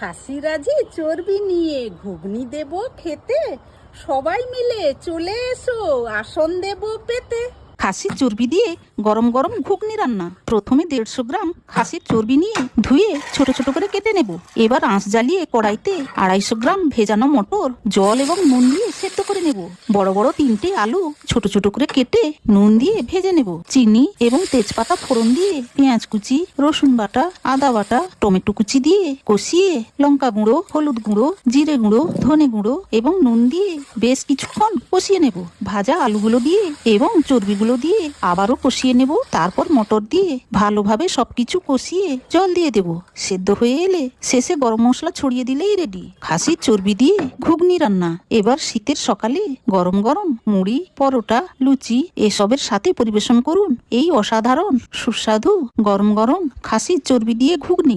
খাসিরা যে চর্বি নিয়ে ঘুগনি দেব খেতে, সবাই মিলে চলে এসো আসন দেব পেতে। খাসির চর্বি দিয়ে গরম গরম ঘুগনি রান্না। প্রথমে 150 গ্রাম খাসির চর্বি নিয়ে ধুয়ে ছোট ছোট করে কেটে নেব। এবার আঁচ জ্বালিয়ে কড়াইতে 250 গ্রাম ভেজানো মটর জল এবং নুন দিয়ে সেদ্ধ করে নেব। বড় বড় 3টে আলু ছোট ছোট করে কেটে নুন দিয়ে ভেজে নেব। চিনি এবং তেজপাতা ফোড়ন দিয়ে পেঁয়াজ কুচি, রসুন বাটা, আদা বাটা, টমেটো কুচি দিয়ে কষিয়ে লঙ্কা গুঁড়ো, হলুদ গুঁড়ো, জিরে গুঁড়ো, ধনে গুঁড়ো এবং নুন দিয়ে বেশ কিছুক্ষণ কষিয়ে নেব। ভাজা আলুগুলো দিয়ে এবং চর্বিগুলো দিয়ে আবারও কষিয়ে নেব। তারপর মটর দিয়ে ভালোভাবে সবকিছু কষিয়ে জল দিয়ে দেব। সেদ্ধ হয়ে এলে শেষে গরম মশলা ছড়িয়ে দিলেই রেডি খাসির চর্বি দিয়ে ঘুগনি রান্না। এবার শীতের সকালে গরম গরম মুড়ি, পরোটা, লুচি এসবের সাথে পরিবেশন করুন এই অসাধারণ সুস্বাদু গরম গরম খাসির চর্বি দিয়ে ঘুগনি।